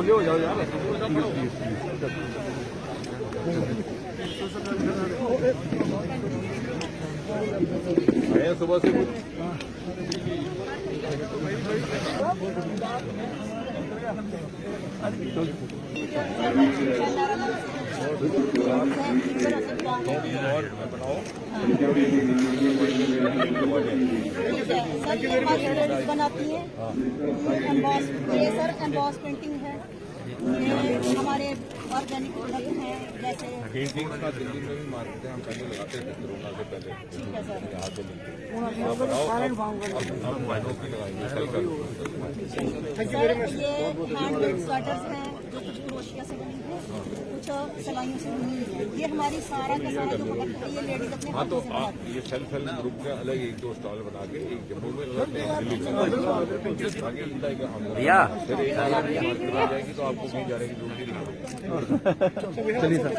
आगे हो जाओ यार। आए सुबह से कुछ बनाती है। ये सर एम्बॉस पेंटिंग है, ये हमारे ऑर्गेनिक प्रोडक्ट हैं जैसे पेंटिंग का दिल्ली में भी मार्केट हम पहले लगाते थे कोरोना से पहले। ठीक है सर। यहाँ से हम महीनों की लगाएंगे कल सर ये हैंडमेड स्वेटर्स हैं जो कुछ क्रोशिया से बनी है, कुछ सिलाइयों से बनी है। ये हमारी सारा का सारा जो प्रोडक्ट है ये लेडीज अपने हाँ, तो हाथों से आप बनाती ये सेल्फ हेल्प ग्रुप के अलग एक दो स्टॉल बना के एक जम्मू में करते हैं, दिल्ली में भैया फिर एक मार्केट आ जाएगी तो आपको कहीं जाने की जरूरत ही नहीं। चलिए sir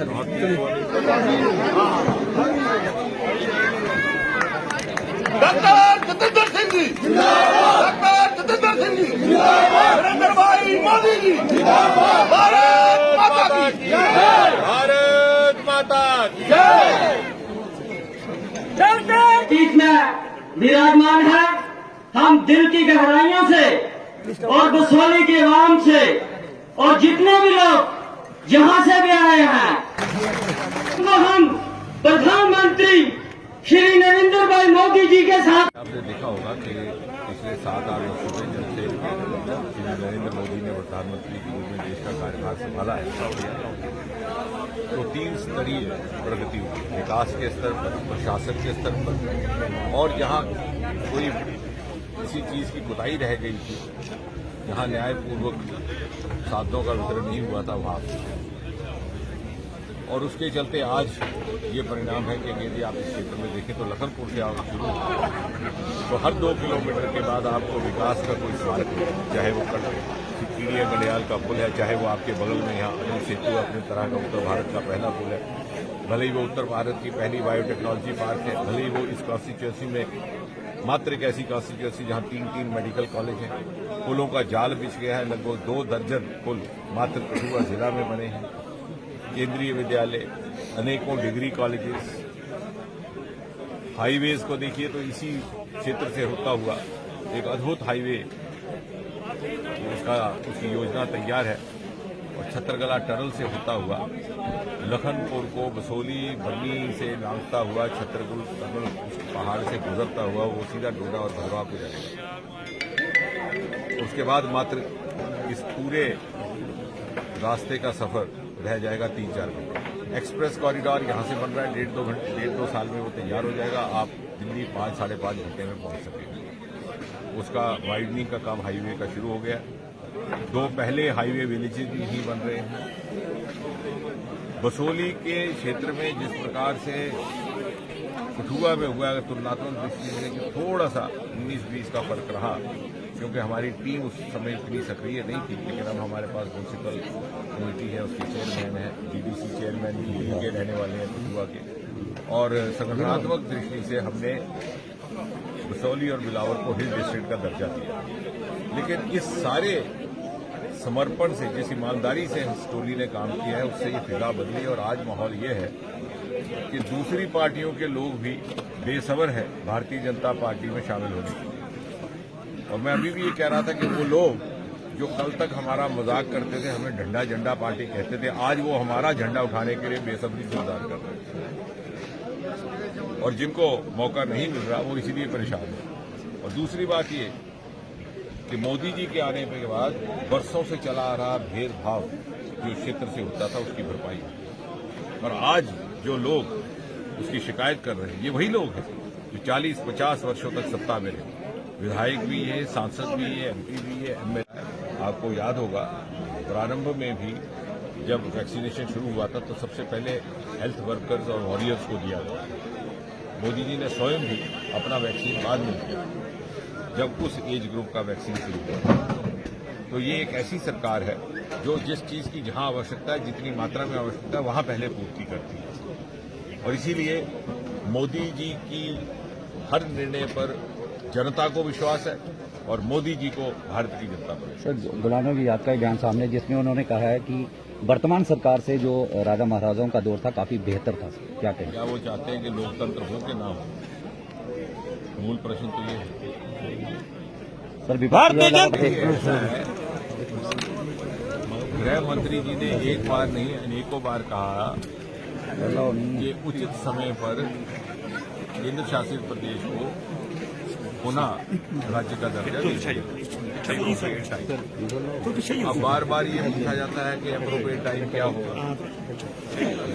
doctor Jitendra Singh ji doctor Jitendra Singh ji Narendra भाई मोदी जी भारत माता की भारत माता की बीच में विराजमान है। हम दिल की गहराइयों से और बसोली के आवाम से और जितने भी लोग जहां से भी आए हैं वो हम प्रधानमंत्री श्री नरेंद्र भाई मोदी जी के साथ। आपने देखा होगा कि पिछले 7-8 वर्षों में जब से श्री नरेंद्र मोदी ने प्रधानमंत्री के रूप में देश का कार्यभार संभाला है तो 3 स्तरीय प्रगति हुई, विकास के स्तर पर, प्रशासन के स्तर पर, और जहां कोई किसी चीज की कोताही रह गई थी, जहां न्यायपूर्वक साधनों का वितरण नहीं हुआ था वहां। और उसके चलते आज ये परिणाम है कि यदि आप इस क्षेत्र में देखें तो लखनपुर से आप शुरू तो हर 2 किलोमीटर के बाद आपको विकास का कोई स्मारक है, चाहे वो कीड़िया गलियाल का पुल है, चाहे वो आपके बगल में यहाँ अटल सेतु अपनी तरह का उत्तर भारत का पहला पुल है, भले ही वो उत्तर भारत की पहली बायोटेक्नोलॉजी पार्क है, भले ही वो इस कॉन्स्टिट्यूंसी में मात्र एक ऐसी कॉन्स्टिट्यूंसी जहाँ 3 मेडिकल कॉलेज हैं। पुलों का जाल बिछ गया है, लगभग 2 दर्जन पुल मात्र कठुआ जिला में बने हैं, केंद्रीय विद्यालय, अनेकों डिग्री कॉलेजेस, हाईवेज को देखिए तो इसी क्षेत्र से होता हुआ एक अद्भुत हाईवे उसकी योजना तैयार है, और छतरगला टनल से होता हुआ लखनपुर को बसोली बन्नी से नामता हुआ छतरगुल टनल उस पहाड़ से गुजरता हुआ वो सीधा डोडा और भदरवा को जाएगा। उसके बाद मात्र इस पूरे रास्ते का सफर रह जाएगा 3-4 घंटे। एक्सप्रेस कॉरिडोर यहाँ से बन रहा है, 1.5-2 साल में वो तैयार हो जाएगा, आप दिल्ली 5-5.5 घंटे में पहुंच सकेंगे। उसका वाइडनिंग का काम हाईवे का शुरू हो गया, 2 पहले हाईवे विलेजेस ही बन रहे हैं। बसोली के क्षेत्र में जिस प्रकार से कठुआ में हुआ, अगर तुलनात्मक दृष्टि से कि थोड़ा सा 19-20 का फर्क रहा, क्योंकि हमारी टीम उस समय इतनी सक्रिय नहीं थी, लेकिन अब हमारे पास म्यूनिसिपल कमेटी है, उसके चेयरमैन है, डीडीसी चेयरमैन भी यहीं के रहने वाले हैं कठुआ के, और संगठनात्मक दृष्टि से हमने बसोली और बिलावर को हिल डिस्ट्रिक्ट का दर्जा दिया। लेकिन इस सारे समर्पण से, जिस ईमानदारी से इस टोली ने काम किया है, उससे ये फिजा बदली, और आज माहौल ये है कि दूसरी पार्टियों के लोग भी बेसब्र है भारतीय जनता पार्टी में शामिल होने के लिए। और मैं अभी भी ये कह रहा था कि वो लोग जो कल तक हमारा मजाक करते थे, हमें झंडा झंडा पार्टी कहते थे, आज वो हमारा झंडा उठाने के लिए बेसब्री से इंतजार कर रहे हैं, और जिनको मौका नहीं मिल रहा वो इसीलिए परेशान है। और दूसरी बात ये कि मोदी जी के आने के बाद बरसों से चला आ रहा भेदभाव जो क्षेत्र से होता था उसकी भरपाई, और आज जो लोग उसकी शिकायत कर रहे हैं ये वही लोग हैं जो 40-50 वर्षों तक सत्ता में रहे, विधायक भी है, सांसद भी है, एमपी भी है, एमएलए। आपको याद होगा प्रारंभ में भी जब वैक्सीनेशन शुरू हुआ था तो सबसे पहले हेल्थ वर्कर्स और वॉरियर्स को दिया गया। मोदी जी ने स्वयं भी अपना वैक्सीन बाद में दिया जब उस एज ग्रुप का वैक्सीन शुरू हुआ। तो ये एक ऐसी सरकार है जो जिस चीज की जहां आवश्यकता है, जितनी मात्रा में आवश्यकता है, वहां पहले पूर्ति करती है। और इसीलिए मोदी जी की हर निर्णय पर जनता को विश्वास है, और मोदी जी को भारत की जनता पर। सर, गुलाम नबी आजाद का एक बयान सामने जिसमें उन्होंने कहा है कि वर्तमान सरकार से जो राजा महाराजाओं का दौर था काफी बेहतर था। क्या कहें? क्या वो चाहते हैं कि लोकतंत्र हो के ना हो? मूल प्रश्न तो ये है। सर, विपक्षी गृह मंत्री जी ने एक बार नहीं अनेकों बार कहा कि उचित समय पर केंद्र शासित प्रदेश को पुनः राज्य का दर्जा चाहिए। अब बार बार ये पूछा जाता है कि एप्रोप्रिएट टाइम क्या होगा।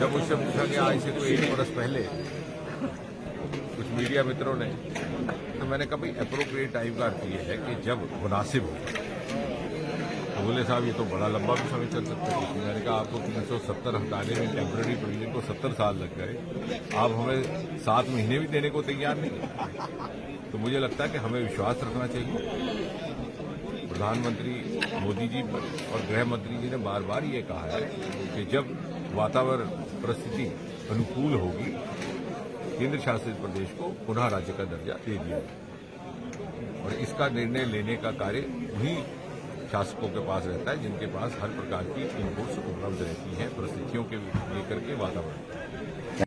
जब उससे पूछा गया आज से कोई 1 वर्ष पहले कुछ मीडिया मित्रों ने, तो मैंने कहा भाई एप्रोप्रिएट टाइम का अर्थ ये है कि जब मुनासिब हो। तो बोले साहब ये तो बड़ा लंबा भी समय चल सकता है। मैंने कहा आपको 370 हटाने में टेम्पररी प्रोविजन को 70 साल लग गए, आप हमें 7 महीने भी देने को तैयार नहीं। तो मुझे लगता है कि हमें विश्वास रखना चाहिए। प्रधानमंत्री मोदी जी और गृह मंत्री जी ने बार बार ये कहा है कि जब वातावरण परिस्थिति अनुकूल होगी केंद्र शासित प्रदेश को पुनः राज्य का दर्जा दे दिया जाए। और इसका निर्णय लेने का कार्य उन्हीं शासकों के पास रहता है जिनके पास हर प्रकार की इनपुट्स उपलब्ध रहती हैं परिस्थितियों के लेकर के वातावरण।